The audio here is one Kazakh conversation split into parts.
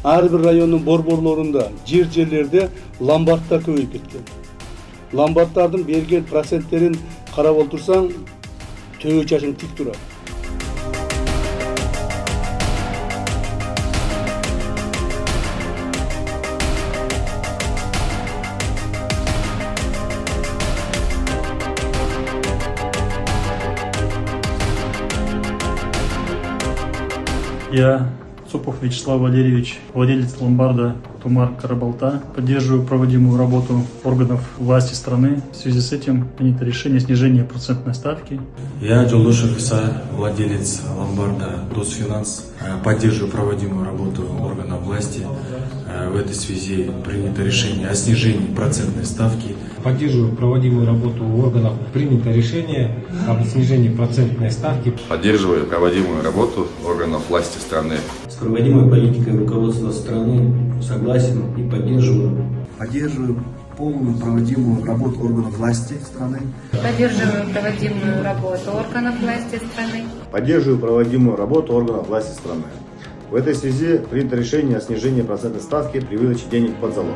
ар бир райондун борборлорунда, жерлерде ломбарддар көбөйүп кеткен. Ломбарддардын берген проценттерин карап отурсаң, төбө чачың тик турат. Я, Цупов Вячеслав Валерьевич, владелец ломбарда Тумар Карабалта, поддерживаю проводимую работу органов власти страны. В связи с этим принято решение снижения процентной ставки. Я, Джолдошев Иса, владелец ломбарда Досфинанс, поддерживаю проводимую работу органов власти. В этой связи принято решение о снижении процентной ставки. Поддерживаю проводимую работу органов. Принято решение об снижении процентной ставки. Поддерживаю проводимую работу органов власти страны. С проводимой политикой руководства страны согласен и поддерживаю. Поддерживаю полную проводимую работу органов власти страны. Поддерживаю проводимую работу органов власти страны. Поддерживаю проводимую работу органов власти страны. В этой связи принято решение о снижении процентной ставки при выдаче денег под залог.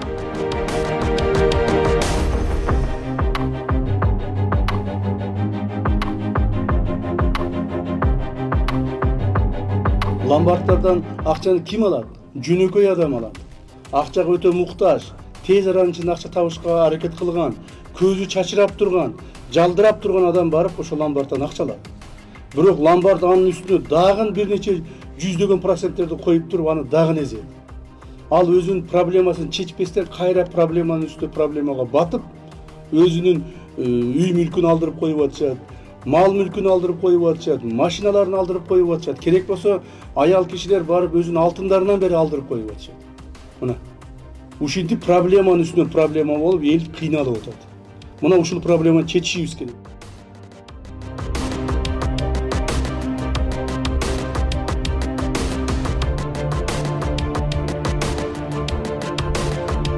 Ломбарддардан акчаны ким алат? Жөнөкөй адам алат. Акчага өтө муктаж, тез аранын ичинде акча табышка аракет кылган, көзү чачырап турган, жалдырап турган адам барып ошол ломбарддан акча алат. Бирок ломбард анын үстүнө дагы бир нече жүздөгөн проценттерди коюп туруп аны дагы эзет. Ал өзүнүн проблемасын чечпестен кайра проблеманын үстүнө проблемага батып, өзүнүн үй мүлкүн алдырып коюп атышат, мал мүлкүн алдырып коюп атышат, машиналарын алдырып коюп атышат. Керек болсо аял кишилер барып өзүнүн алтындарынан бери алдырып коюп атышат. Мына ушинтип проблеманын үстүнө проблема болуп эл кыйналып атат. Мына ушул проблеманы чечишибиз керек.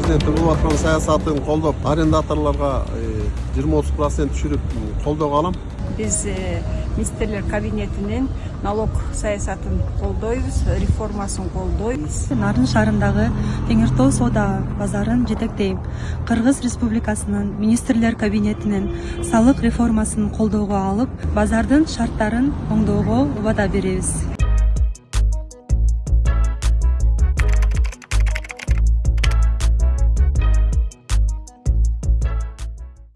Кылып аткан саясатын колдоп, арендаторлорго 20-30% түшүрүп колдоого алам. Биз министрлер кабинетинин налог саясатын колдойбуз, реформасын колдойбуз. Нарын шаарындагы Теңир Тоо соода базарын жетектейм. Кыргыз Республикасынын министрлер кабинетинин салык реформасын колдоого алып, базардын шарттарын оңдоого убада беребиз.